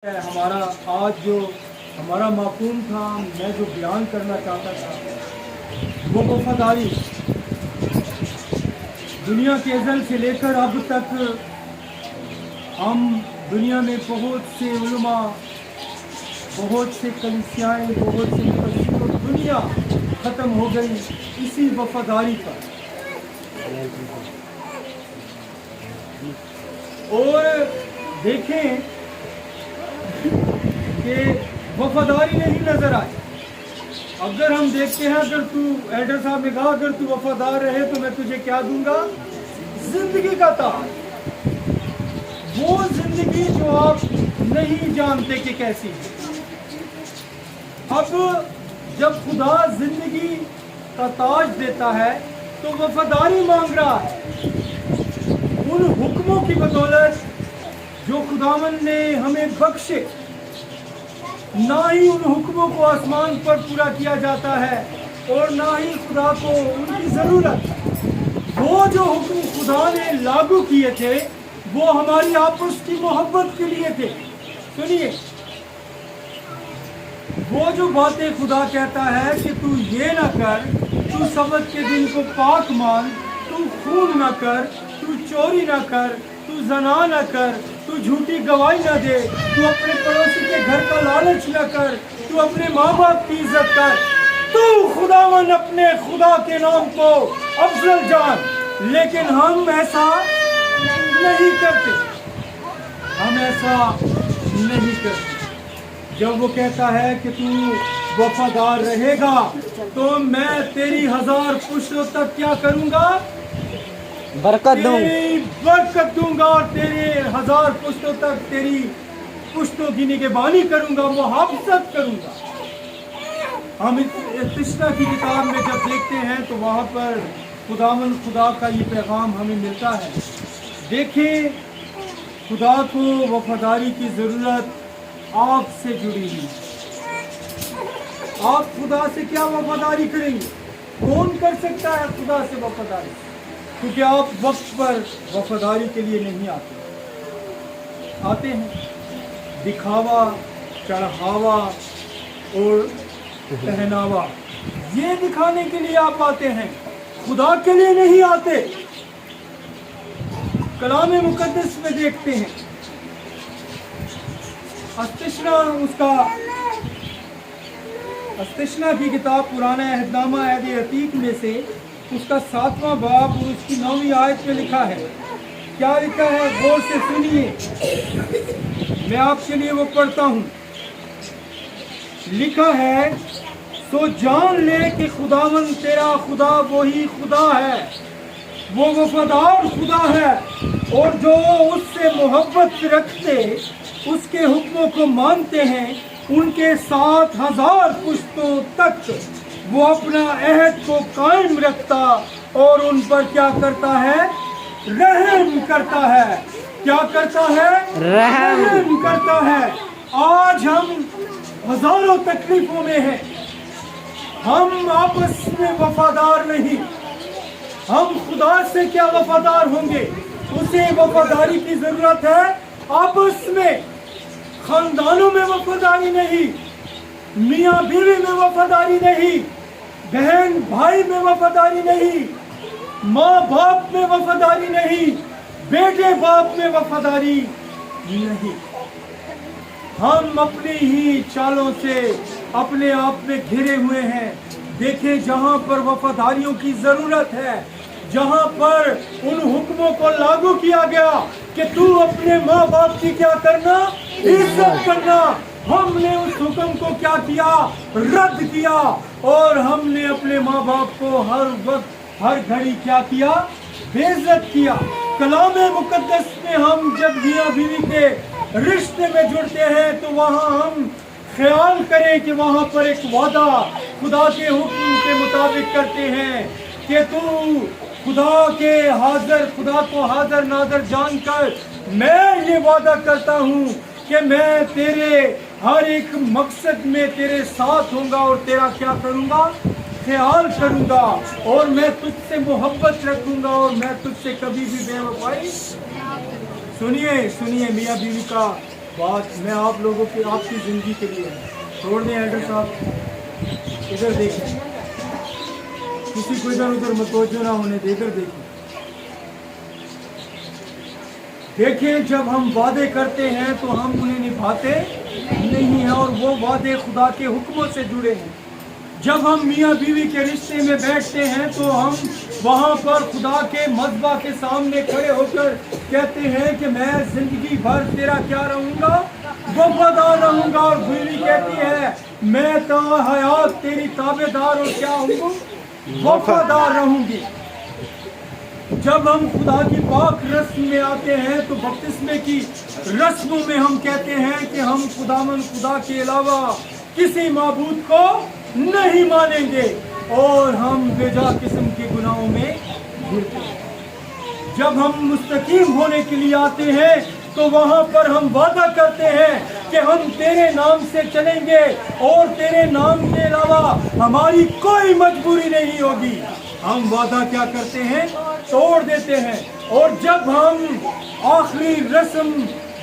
ہمارا آج جو ہمارا مفہوم تھا، میں جو بیان کرنا چاہتا تھا وہ وفاداری دنیا کے ازل سے لے کر اب تک ہم دنیا میں بہت سے علماء، بہت سے کلیسیائیں، بہت سے مفسرین، دنیا ختم ہو گئی اسی وفاداری پر۔ اور دیکھیں کہ وفاداری نہیں نظر آئی۔ اگر ہم دیکھتے ہیں، اگر تو ایڈر صاحب نے کہا اگر تو وفادار رہے تو میں تجھے کیا دوں گا؟ زندگی کا تاج، وہ زندگی جو آپ نہیں جانتے کہ کیسی ہے۔ اب جب خدا زندگی کا تاج دیتا ہے تو وفاداری مانگ رہا ہے، ان حکموں کی بدولت جو خداوند نے ہمیں بخشے۔ نہ ہی ان حکموں کو آسمان پر پورا کیا جاتا ہے اور نہ ہی خدا کو ان کی ضرورت ہے۔ وہ جو حکم خدا نے لاگو کیے تھے وہ ہماری آپس کی محبت کے لیے تھے۔ سنیے، وہ جو باتیں خدا کہتا ہے کہ تو یہ نہ کر، تو سبت کے دن کو پاک مان، تو خون نہ کر، تو چوری نہ کر، تو زنا نہ کر، تو جھوٹی گواہی نہ دے، تو اپنے پڑوسی کے گھر کا لالچ نہ کر، تو اپنے ماں باپ کی عزت کر، تو خداوند اپنے خدا کے نام کو افضل جان۔ لیکن ہم ایسا نہیں کرتے، ہم ایسا نہیں کرتے۔ جب وہ کہتا ہے کہ تو وفادار رہے گا تو میں تیری 1000 پشتوں تک کیا کروں گا؟ برکت دوں گا، اور تیرے 1000 پشتوں تک تیری پشتوں کی نگہبانی کروں گا، محافظت کروں گا۔ ہم تشنا کی کتاب میں جب دیکھتے ہیں تو وہاں پر خدا کا یہ پیغام ہمیں ملتا ہے۔ دیکھیں، خدا کو وفاداری کی ضرورت آپ سے جڑی ہوئی ہے۔ آپ خدا سے کیا وفاداری کریں گے؟ کون کر سکتا ہے خدا سے وفاداری؟ کیونکہ آپ وقت پر وفاداری کے لیے نہیں آتے ہیں دکھاوا، چڑھاوا اور پہناوا، یہ دکھانے کے لیے آپ آتے ہیں، خدا کے لیے نہیں آتے۔ کلام مقدس میں دیکھتے ہیں، استشنا کی کتاب پرانا عہد نامہ عہد عتیق میں سے اس کا 7واں باب اور اس کی 9ویں آیت میں لکھا ہے۔ کیا لکھا ہے؟ غور سے سنیے، میں آپ کے لیے وہ پڑھتا ہوں۔ لکھا ہے، سو جان لے کہ خداوند تیرا خدا وہی خدا ہے، وہ وفادار خدا ہے، اور جو اس سے محبت رکھتے، اس کے حکموں کو مانتے ہیں، ان کے 7000 پشتوں تک وہ اپنا عہد کو قائم رکھتا اور ان پر کیا کرتا ہے؟ رحم کرتا ہے۔ کیا کرتا ہے؟ رحم کرتا ہے۔ آج ہم ہزاروں تکلیفوں میں ہیں، ہم آپس میں وفادار نہیں۔ ہم خدا سے کیا وفادار ہوں گے؟ اسے وفاداری کی ضرورت ہے آپس میں۔ خاندانوں میں وفاداری نہیں، میاں بیوی میں وفاداری نہیں، بہن بھائی میں وفاداری نہیں، ماں باپ میں وفاداری نہیں، بیٹے باپ میں وفاداری نہیں۔ ہم اپنی ہی چالوں سے اپنے آپ میں گھرے ہوئے ہیں۔ دیکھیں، جہاں پر وفاداریوں کی ضرورت ہے، جہاں پر ان حکموں کو لاگو کیا گیا کہ تو اپنے ماں باپ کی کیا کرنا؟ عزت کرنا، ہم نے اس حکم کو کیا کیا؟ رد کیا، اور ہم نے اپنے ماں باپ کو ہر وقت ہر گھڑی کیا کیا؟ بے عزت کیا۔ کلام مقدس میں ہم جب میاں بیوی کے رشتے میں جڑتے ہیں تو وہاں ہم خیال کریں کہ وہاں پر ایک وعدہ خدا کے حکم کے مطابق کرتے ہیں کہ تو خدا کو حاضر ناظر جان کر میں یہ وعدہ کرتا ہوں کہ میں تیرے ہر ایک مقصد میں تیرے ساتھ ہوں گا اور تیرا کیا کروں گا؟ خیال کروں گا، اور میں تجھ سے محبت رکھوں گا، اور میں تجھ سے کبھی بھی بے وفائی۔ سنیے میاں بیوی کا بات میں آپ لوگوں کی آپ کی زندگی کے لیے ہے. چھوڑ دیں ایڈر صاحب, ادھر دیکھیں, کسی کو ادھر ادھر متوجہ نہ ہونے دے, ادھر دیکھیں. دیکھیں جب ہم وعدے کرتے ہیں تو ہم انہیں نبھاتے نہیں ہیں, اور وہ وعدے خدا کے حکموں سے جڑے ہیں. جب ہم میاں بیوی کے رشتے میں بیٹھتے ہیں تو ہم وہاں پر خدا کے مذبح کے سامنے کھڑے ہو کر کہتے ہیں کہ میں زندگی بھر تیرا کیا رہوں گا, وفادار رہوں گا. اور بیوی کہتی ہے میں تا حیات تیری تابع دار اور کیا ہوں, وفادار رہوں گی. جب ہم خدا کی پاک رسم میں آتے ہیں تو بپتسمے کی رسموں میں ہم کہتے ہیں کہ ہم خداوند خدا کے علاوہ کسی معبود کو نہیں مانیں گے, اور ہم بےجا قسم کے گناہوں میں گرتے ہیں. جب ہم مستقیم ہونے کے لیے آتے ہیں تو وہاں پر ہم وعدہ کرتے ہیں کہ ہم تیرے نام سے چلیں گے اور تیرے نام کے علاوہ ہماری کوئی مجبوری نہیں ہوگی. ہم وعدہ کیا کرتے ہیں, توڑ دیتے ہیں. اور جب ہم آخری رسم,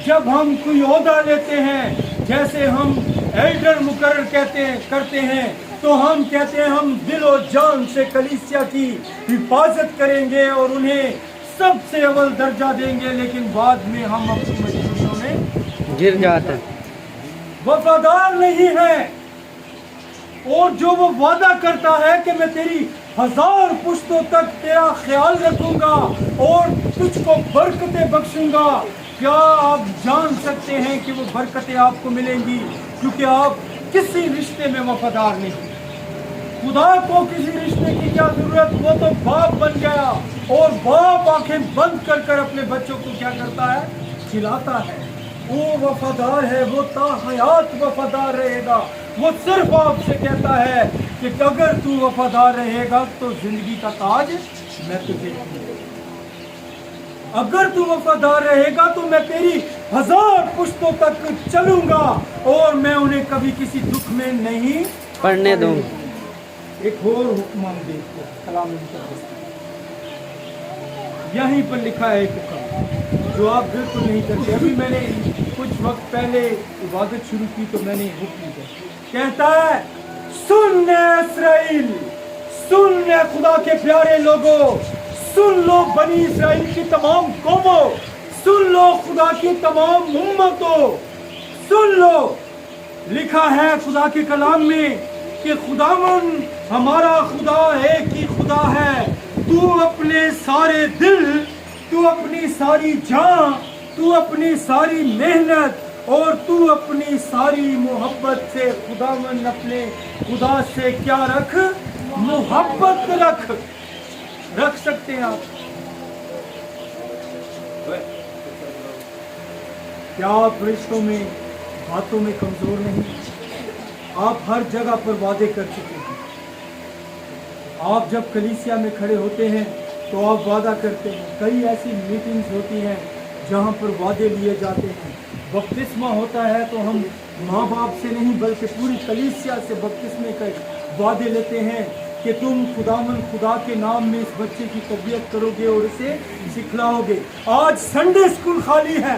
جب ہم کوئی عہدہ لیتے ہیں, جیسے ہم ایلڈر مقرر کرتے ہیں, تو ہم کہتے ہیں ہم دل و جان سے کلیسیا کی حفاظت کریں گے اور انہیں سب سے اول درجہ دیں گے, لیکن بعد میں ہم اپنی مجبوریوں میں گر جاتے ہیں, وفادار نہیں ہیں. اور جو وہ وعدہ کرتا ہے کہ میں تیری 1000 پشتوں تک تیرا خیال رکھوں گا اور تجھ کو برکتیں بخشوں گا, کیا آپ جان سکتے ہیں کہ وہ برکتیں آپ کو ملیں گی کیونکہ آپ کسی رشتے میں وفادار نہیں. خدا کو کسی رشتے کی کیا ضرورت, وہ تو باپ بن گیا, اور باپ آنکھیں بند کر کر اپنے بچوں کو کیا کرتا ہے, کھلاتا ہے. وہ وفادار ہے, وہ تا حیات وفادار رہے گا. وہ صرف آپ سے کہتا ہے کہ اگر تو وفادار رہے گا تو زندگی کا تاج میں تجھے دوں گا. اگر تو وفادار رہے گا تو میں تیری 1000 پشتوں تک چلوں گا اور میں انہیں کبھی کسی دکھ میں نہیں پڑھنے دوں. ایک اور حکم ہم دیکھتے ہیں کلام مقدس, یہیں پر لکھا ہے ایک حکم جو آپ بالکل نہیں کرتے. ابھی میں نے کچھ وقت پہلے عبادت شروع کی تو میں نے حکم دیا, کہتا ہے سن اسرائیل, سن خدا کے پیارے لوگوں, سن لو بنی اسرائیل کی تمام قوموں, سن لو خدا کی تمام امتوں, سن لو. لکھا ہے خدا کے کلام میں کہ خداوند ہمارا خدا ایک ہی خدا ہے. تو اپنے سارے دل, تو اپنی ساری جان, تو اپنی ساری محنت اور تو اپنی ساری محبت سے خداوند اپنے خدا سے کیا رکھ, محبت رکھ سکتے ہیں آپ. کیا آپ رشتوں میں باتوں میں کمزور نہیں؟ آپ ہر جگہ پر وعدے کر چکے ہیں. آپ جب کلیسیا میں کھڑے ہوتے ہیں تو آپ وعدہ کرتے ہیں. کئی ایسی میٹنگز ہوتی ہیں جہاں پر وعدے لیے جاتے ہیں. بپتسمہ ہوتا ہے تو ہم ماں باپ سے نہیں بلکہ پوری کلیسیا سے بپتسمے کے وعدے لیتے ہیں کہ تم خداوند خدا کے نام میں اس بچے کی تربیت کرو گے اور اسے سکھلاؤ گے. آج سنڈے اسکول خالی ہے.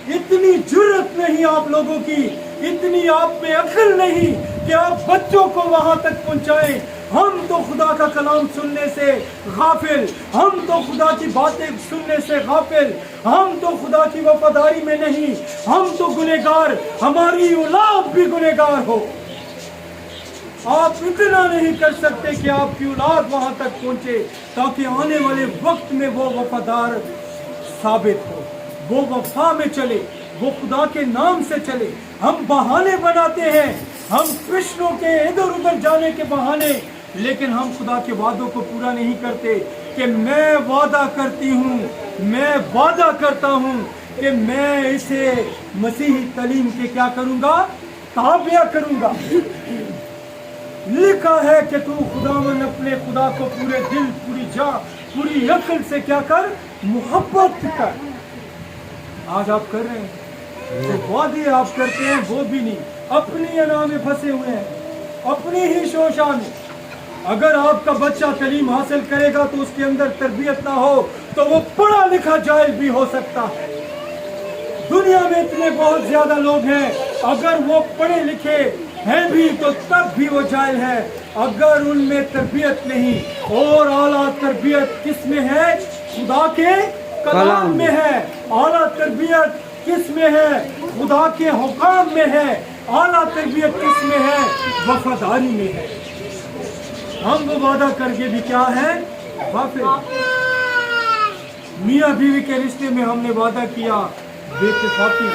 اتنی جرت نہیں آپ لوگوں کی, اتنی آپ میں عقل نہیں کہ آپ بچوں کو وہاں تک پہنچائیں. ہم تو خدا کا کلام سننے سے غافل, ہم تو خدا کی باتیں سننے سے غافل, ہم تو خدا کی وفاداری میں نہیں, ہم تو گنہگار, ہماری اولاد بھی گنہگار ہو. آپ اتنا نہیں کر سکتے کہ آپ کی اولاد وہاں تک پہنچے تاکہ آنے والے وقت میں وہ وفادار ثابت ہو, وہ وفا میں چلے, وہ خدا کے نام سے چلے. ہم بہانے بناتے ہیں, ہم کرسچنوں کے ادھر ادھر جانے کے بہانے, لیکن ہم خدا کے وعدوں کو پورا نہیں کرتے کہ میں وعدہ کرتی ہوں, میں وعدہ کرتا ہوں کہ میں اسے مسیحی تعلیم کے کیا کروں گا, تابع کروں گا. لکھا ہے کہ تو خداوند اپنے خدا کو پورے دل, پوری جان, پوری عقل سے کیا کر, محبت کر. آج آپ کر رہے ہیں, جو وعدے آپ کرتے ہیں وہ بھی نہیں, اپنی انا میں پھنسے ہوئے ہیں, اپنی ہی شوشا میں. اگر آپ کا بچہ تعلیم حاصل کرے گا تو اس کے اندر تربیت نہ ہو تو وہ پڑھا لکھا جاہل بھی ہو سکتا ہے. दुनिया में इतने बहुत ज्यादा लोग हैं, अगर वो पढ़े लिखे हैं भी तो तब भी वो जाहिल है। अगर उनमें तरबियत नहीं, और आला तरबियत किस में है? खुदा के कलाम में है। आला तरबियत किस में है? खुदा के हुक्म में है। आला तरबियत किस में है? वफादारी में है। हम वो वादा करके भी क्या है? वाफे। मियाँ बीवी के रिश्ते में हमने वादा किया बेइत्तेफाकी,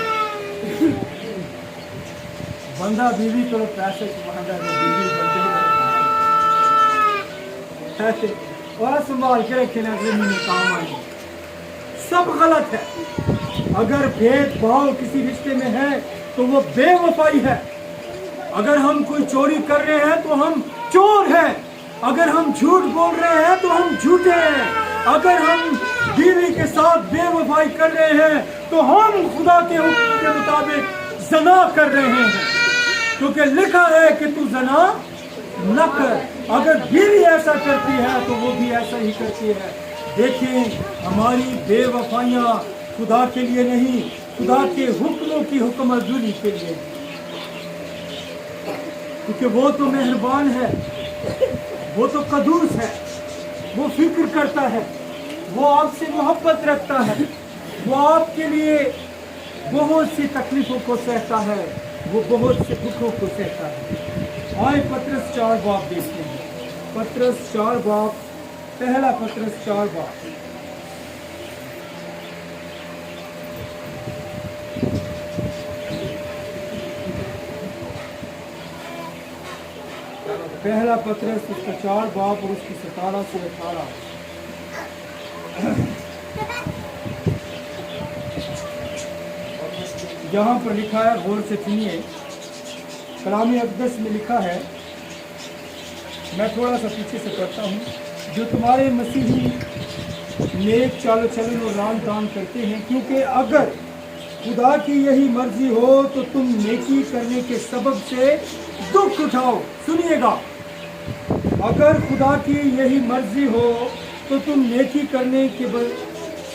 बंदा बीवी को पैसे कमाता है, बीवी बंदे ऐसे और संभाल के रखे अगले महीने काम आएंगे। सब गलत है। अगर भेदभाव किसी रिश्ते में है तो वो बेवफाई है। अगर हम कोई चोरी कर रहे हैं तो हम चोर हैं। अगर हम झूठ बोल रहे हैं तो हम झूठे हैं। अगर हम बीवी के साथ बेवफाई कर रहे हैं तो हम खुदा के हुक्म के मुताबिक ज़ना कर रहे हैं, क्योंकि लिखा है कि तू ज़ना न कर। अगर बीवी ऐसा करती है तो वो भी ऐसा ही करती है। देखें, हमारी बेवफाइयाँ खुदा के लिए नहीं, खुदा के हुक्मों की हुक्मर्दूरी के लिए, क्योंकि वो तो मेहरबान है, वो तो कदूस है, वो फिक्र करता है, वो आपसे मोहब्बत रखता है, वो आपके लिए बहुत सी तकलीफों को सहता है, वो बहुत से दुखों को सहता है। आए पत्रस 4 बाब देखते हैं। पत्रस 4 बाब, पहला पत्रस 4 बाब। पहला पत्रस उसका 4 बाब और उसकी 17 से 18। यहाँ पर लिखा है, गौर से सुनिए, कलाम अक़दस में लिखा है, मैं थोड़ा सा पीछे से पढ़ता हूँ। जो तुम्हारे मसीही नेक चालो चलन और रान तान करते हैं, क्योंकि अगर खुदा की यही मर्जी हो तो तुम नेकी करने के सबब से दुख उठाओ। सुनिएगा, अगर खुदा की यही मर्जी हो तो तुम नेकी करने के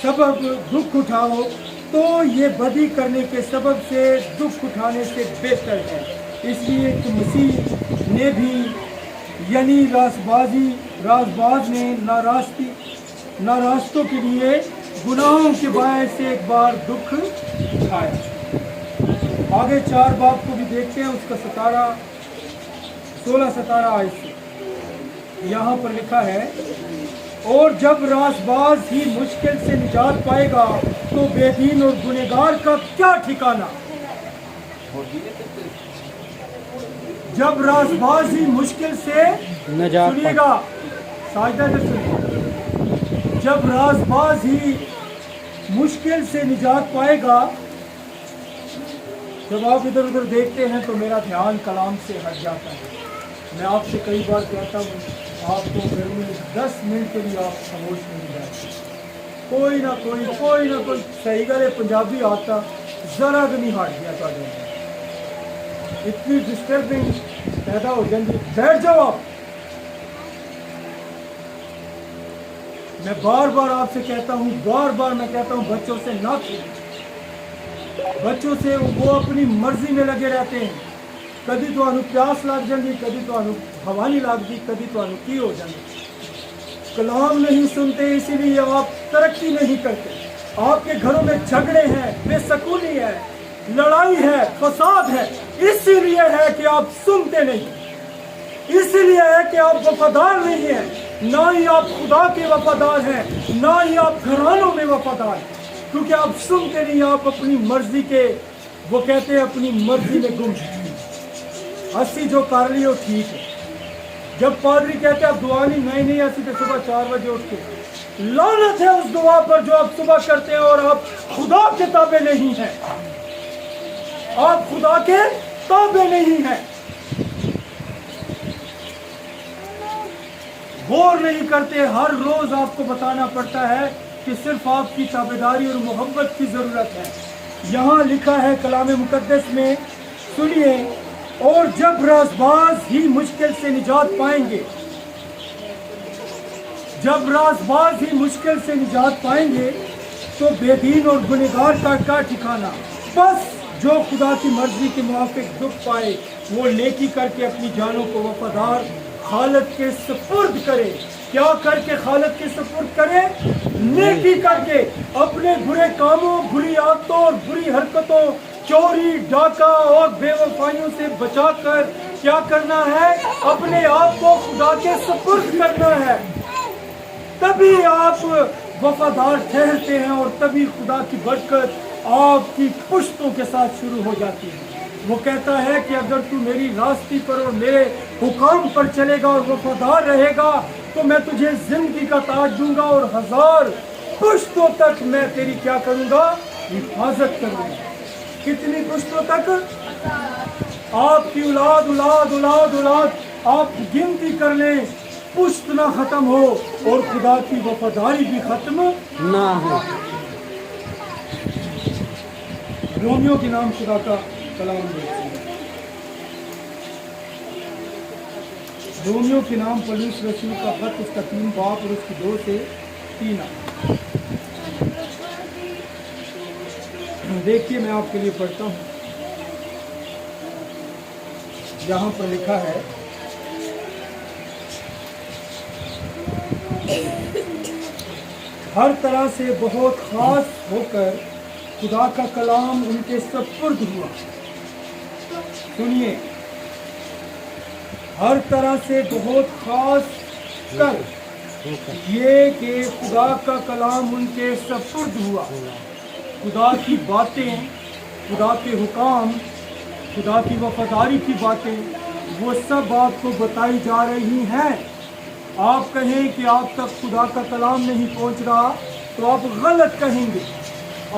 सबब दुख उठाओ, तो ये बदी करने के सबब से दुख उठाने से बेहतर है। इसलिए कि मसीह ने भी, यानी राजबाज ने नारास्तों के लिए गुनाहों के बायस से एक बार दुख उठाया। आगे 4 बाब को भी देखते हैं, उसका 16-17 आयत से यहाँ पर लिखा है, और जब रासबाज ही मुश्किल से निजात पाएगा तो बेदीन और गुनहगार का क्या ठिकाना। जब रासबाज ही मुश्किल से, सुनिएगा साजदा से सुनिए, जब रासबाज ही मुश्किल से निजात पाएगा। जब आप इधर उधर देखते हैं तो मेरा ध्यान कलाम से हट जाता है। मैं आपसे कई बार कहता हूँ, आपको घर में 10 मिनट के लिए आप खामोश नहीं रहते। कोई ना कोई सही गल पंजाबी आता जरा भी नहीं हट गया। इतनी डिस्टर्बिंग पैदा हो जाती, बैठ जाओ आप। मैं बार बार आपसे कहता हूँ, मैं कहता हूँ, बच्चों से ना खेलो। बच्चों से वो अपनी मर्जी में लगे रहते हैं। कभी तो प्यास लग जाती, कभी तो हवा नहीं लगती, कभी तो की हो जाती। कलाम नहीं सुनते, इसीलिए आप तरक्की नहीं करते। आपके घरों में झगड़े हैं, बेसकूनी है, लड़ाई है, फसाद है। इसीलिए है कि आप सुनते नहीं, इसीलिए है कि आप वफादार नहीं हैं। ना ही आप खुदा के वफादार हैं, ना ही आप घरानों में वफादार हैं, क्योंकि आप सुनते नहीं। आप अपनी मर्जी के, वो कहते हैं, अपनी मर्जी में गुम। अस्सी जो कर ली वो ठीक है। जब पादरी कहते हैं आप दुआ नहीं ऐसी तो सुबह 4 बजे उठ के, लानत है उस दुआ पर जो आप सुबह करते हैं, और आप खुदा के ताबे नहीं हैं। आप खुदा के ताबे नहीं हैं। गौर नहीं करते। हर रोज आपको बताना पड़ता है कि सिर्फ आपकी ताबेदारी और मोहब्बत की जरूरत है। यहाँ लिखा है कलाम मुकद्दस में, सुनिए, और जब रासबाज ही मुश्किल से निजात पाएंगे, जब रासबाज ही मुश्किल से निजात पाएंगे तो बेदीन और गुनहगार का क्या ठिकाना। बस जो खुदा की मर्जी के मुआफिक दुख पाए वो नेकी करके अपनी जानों को वफादार खालिद के सुपुर्द करे। क्या करके खालिद के सुपुर्द करे? नेकी करके अपने बुरे कामों, बुरी आदतों और बुरी हरकतों, चोरी, डाका और बेवफाइयों से बचाकर क्या करना है? अपने आप को खुदा के सुपुर्द करना है। तभी आप वफादार ठहरते हैं और तभी खुदा की बरकत आपकी पुश्तों के साथ शुरू हो जाती है। वो कहता है कि अगर तू मेरी रास्ते पर और मेरे हुकाम पर चलेगा और वफादार रहेगा तो मैं तुझे जिंदगी का ताज दूंगा और 1000 पुश्तों तक मैं तेरी क्या करूंगा? हिफाजत करूंगा। कितनी पुश्तों तक? आपकी औलाद औलाद औलाद औलाद आप गिनती कर लें, पुश्त ना खत्म हो और खुदा की वफादारी भी खत्म ना हो। रोमियो के नाम खुदा का कलाम देखते हैं। रोमियो के नाम पौलुस रसूल का खत, उसका 3 बाब और उसकी 2 से 3 आयत। देखिए मैं आपके लिए पढ़ता हूँ। यहाँ पर लिखा है, हर तरह से बहुत खास होकर खुदा का कलाम उनके सपुर्द हुआ। सुनिए, हर तरह से बहुत खास कर ये कि खुदा का कलाम उनके सपुर्द हुआ। खुदा की बातें, खुदा के हुकाम, खुदा की वफादारी की बातें वो सब आपको बताई जा रही हैं। आप कहें कि आप तक खुदा का कलाम नहीं पहुंच रहा तो आप गलत कहेंगे।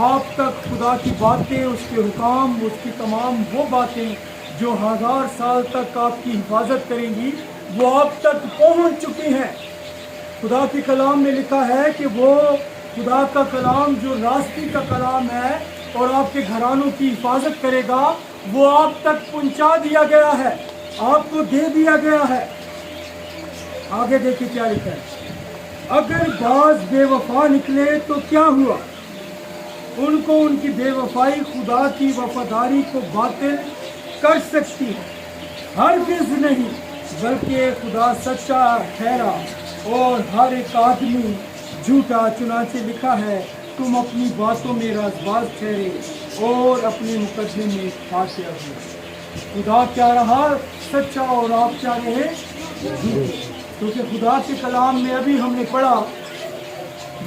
आप तक खुदा की बातें, उसके हुकाम, उसकी तमाम वो बातें जो 1000 साल तक आपकी हिफाजत करेंगी वो आप तक पहुंच चुकी हैं। खुदा के कलाम में लिखा है कि वो खुदा का कलाम जो रास्ते का कलाम है और आपके घरानों की हिफाजत करेगा वो आप तक पहुंचा दिया गया है, आपको दे दिया गया है। आगे देखिए क्या लिखा है, अगर बाज बेवफा निकले तो क्या हुआ? उनको उनकी बेवफाई खुदा की वफादारी को बातिल कर सकती है? हरगिज़ नहीं, बल्कि खुदा सच्चा ठहरा और हर एक आदमी झूठा। चुनाचे लिखा है, तुम अपनी बातों में राजबाज ठहरे और अपने मुकदमे में फासिया हुए। खुदा क्या रहा? सच्चा, और आप क्या रहे? झूठे। क्योंकि खुदा के कलाम में अभी हमने पढ़ा,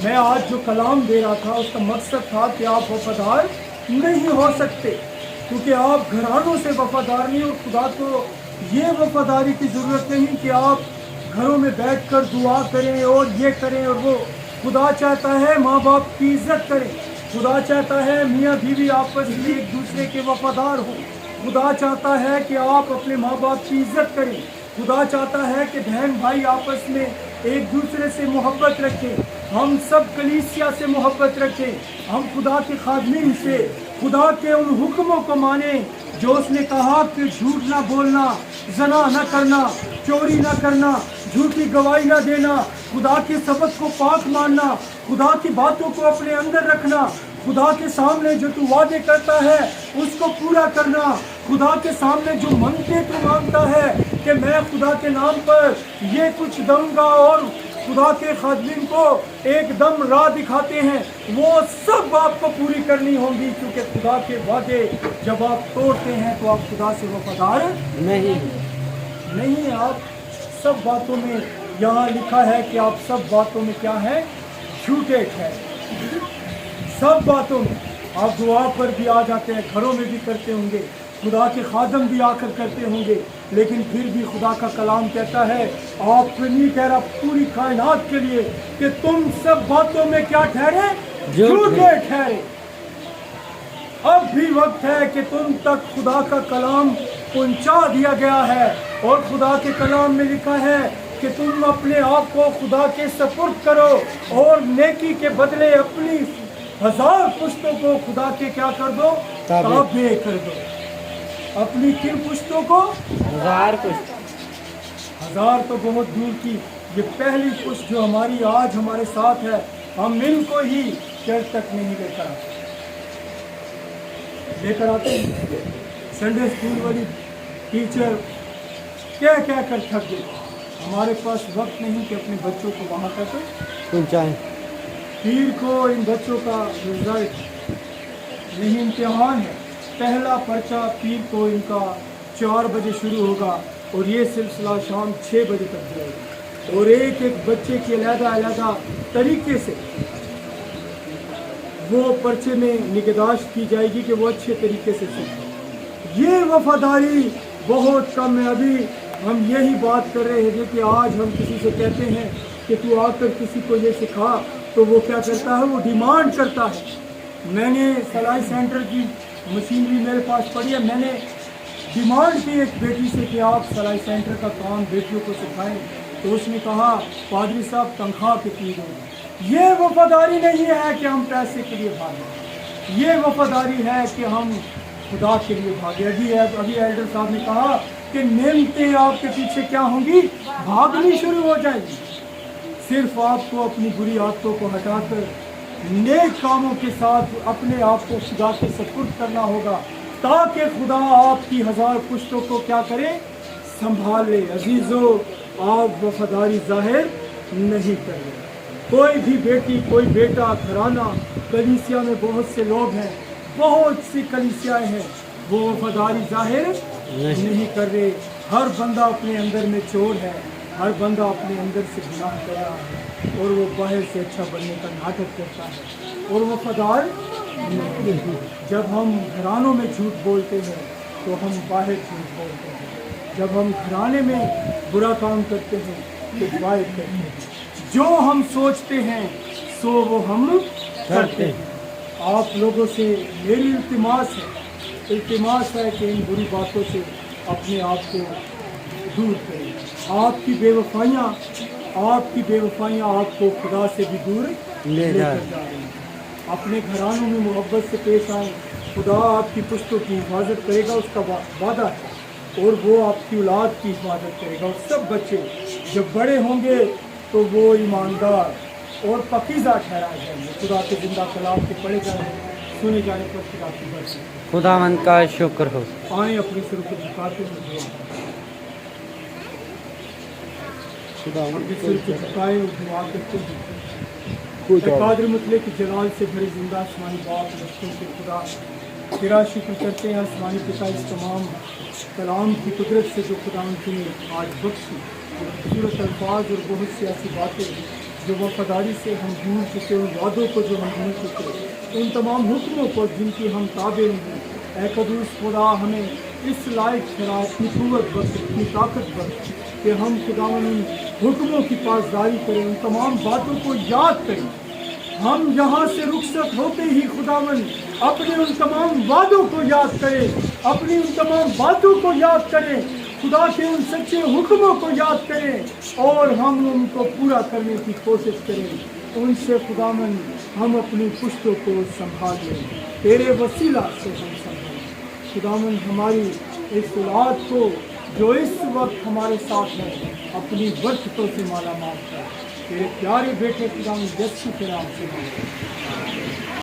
मैं आज जो कलाम दे रहा था उसका मकसद था कि आप वफादार नहीं हो सकते क्योंकि आप घरानों से वफादार नहीं। और खुदा को ये वफादारी की ज़रूरत नहीं कि आप घरों में बैठकर दुआ करें और ये करें और वो। खुदा चाहता है माँ बाप की इज्जत करें। खुदा चाहता है मियाँ बीवी आपस में एक दूसरे के वफादार हों। खुदा चाहता है कि आप अपने माँ बाप की इज्जत करें। खुदा चाहता है कि बहन भाई आपस में एक दूसरे से मोहब्बत रखें। हम सब कलीसिया से मोहब्बत रखें। हम खुदा के खादमीन से खुदा के उन हुक्मों को माने जो उसने कहा कि झूठ ना बोलना, जना ना करना, चोरी ना करना, झूठी गवाही ना देना, खुदा के सबक को पाक मानना, खुदा की बातों को अपने अंदर रखना, खुदा के सामने जो तू वादे करता है उसको पूरा करना, खुदा के सामने जो मंगते तू मांगता है कि मैं खुदा के नाम पर ये कुछ दूंगा और खुदा के खादमीन को एकदम राह दिखाते हैं, वो सब आपको पूरी करनी होगी। क्योंकि खुदा के वादे जब आप तोड़ते हैं तो आप खुदा से वफादार नहीं। आप सब बातों में, यहाँ लिखा है कि आप सब बातों में क्या है? झूठे ठहरे। सब बातों में आप दुआ पर भी आ जाते हैं, घरों में भी करते होंगे, खुदा के खादम भी आकर करते होंगे, लेकिन फिर भी खुदा का कलाम कहता है, आप नहीं कह रहा पूरी कायनात के लिए कि तुम सब बातों में क्या ठहरे? झूठे ठहरे। अब भी वक्त है कि तुम तक खुदा का कलाम पहुंचा दिया गया है और खुदा के कलाम में लिखा है कि तुम अपने आप को खुदा के सपुर्द करो और नेकी के बदले अपनी 1000 पुश्तों को खुदा के क्या कर दो? ताबे कर दो। अपनी किन पुश्तों को? 1000 पुश्त। 1000 तो बहुत दूर की, ये पहली पुश्त जो हमारी आज हमारे साथ है, हम इनको ही चर्च तक नहीं लेकर आते हैं। संडे स्कूल वाली टीचर क्या क्या कर थक गए, हमारे पास वक्त नहीं कि अपने बच्चों को वहाँ तक पहुँचाएं। पीर को इन बच्चों का रिजल्ट नहीं, इम्तिहान है। पहला पर्चा पीर को इनका 4 बजे शुरू होगा और ये सिलसिला शाम 6 बजे तक जाएगा, और एक एक बच्चे की अलग-अलग तरीके से वो पर्चे में निगहदाश्त की जाएगी कि वो अच्छे तरीके से सीखे। ये वफादारी बहुत कम है। अभी हम यही बात कर रहे हैं कि आज हम किसी से कहते हैं कि तू आकर किसी को ये सिखा, तो वो क्या करता है, वो डिमांड करता है। मैंने सलाई सेंटर की मशीनरी मेरे पास पड़ी है, मैंने डिमांड की एक बेटी से कि आप सलाई सेंटर का काम बेटियों को सिखाएं, तो उसने कहा पादरी साहब तनख्वाह कितनी दोगे। ये वफादारी नहीं है कि हम पैसे के लिए भागें, ये वफादारी है कि हम खुदा के लिए भागे। अभी एल्डर साहब ने कहा कि नेमतें आपके पीछे क्या होंगी, भागनी शुरू हो जाएगी। सिर्फ आपको अपनी बुरी आदतों को हटाकर नेक कामों के साथ अपने आप को खुदा के सपुर्द करना होगा, ताकि खुदा आपकी 1000 पुश्तों को क्या करे, संभाल ले। अजीजों, आप वफादारी जाहिर नहीं कर रहे। कोई भी बेटी, कोई बेटा, घराना, कलीसिया में बहुत से लोग हैं, बहुत सी कलीसियाएं हैं, वो वफादारी जाहिर नहीं कर रहे। हर बंदा अपने अंदर में चोर है, हर बंदा अपने अंदर से गुनाह कर रहा है, और वो बाहर से अच्छा बनने का नाटक करता है और वफादार नहीं। जब हम घरानों में झूठ बोलते हैं तो हम बाहर झूठ बोलते हैं, जब हम घराने में बुरा काम करते हैं तो बाहर करते हैं। जो हम सोचते हैं सो वो हम करते हैं। आप लोगों से मेरी इल्तिमास है कि इन बुरी बातों से अपने आप को दूर करें। आपकी बेवफाइयाँ आपको खुदा से भी दूर लेकर जा रही हैं। अपने घरानों में मोहब्बत से पेश आएँ, खुदा आपकी पुश्तों की हिफाजत करेगा, उसका वादा है, और वो आपकी औलाद की हिफाजत करेगा। और सब बच्चे जब बड़े होंगे तो वो ईमानदार और पकीज़ा ठहराए जाएंगे। खुदा के जिंदा कलाम के पढ़े जाएंगे, सुने जाने पर खुदा की बरकत। खुदावंद का शुक्र हो। आए अपने सिर को झुकाते हुए दुआ अपने सिर को झुकाए और दुआ करते हैं। कादिर मुतले की जलाल से भरे जिंदा आसमानी बाप रस्तों के खुदा, तेरा शुक्र करते हैं आसमानी पिता, इस तमाम कलाम की कुदरत से जो खुदा ने आज बख्शी, खूबसूरत अल्फाज और बहुत सी ऐसी बातें जो वफादारी से हम भूल चुके, उन वादों को जो हम भूल चुके, उन तमाम हुक्मों को जिनकी हम ताबे नहीं। ऐ कदूस खुदा, हमें इस लायक ठहरा, अपनी कुव्वत बख्श, अपनी ताकत बख्श कि हम खुदावन उन हुक्मों की पासदारी करें, उन तमाम बातों को याद करें। हम यहाँ से रुखसत होते ही खुदावन अपने उन तमाम वादों को याद करें, अपनी उन तमाम बातों को याद करें, खुदा के उन सच्चे हुक्मों को याद करें और हम उनको पूरा करने की कोशिश करें। उनसे खुदावन हम अपनी पुश्तों को संभाल लें, तेरे वसीला से हम संभालें। खुदावन हमारी इस औलाद को जो इस वक्त हमारे साथ है, अपनी बरकतों से माला माल कर, तेरे प्यारे बेटे खुदावन यीशु के नाम से मांगते हैं।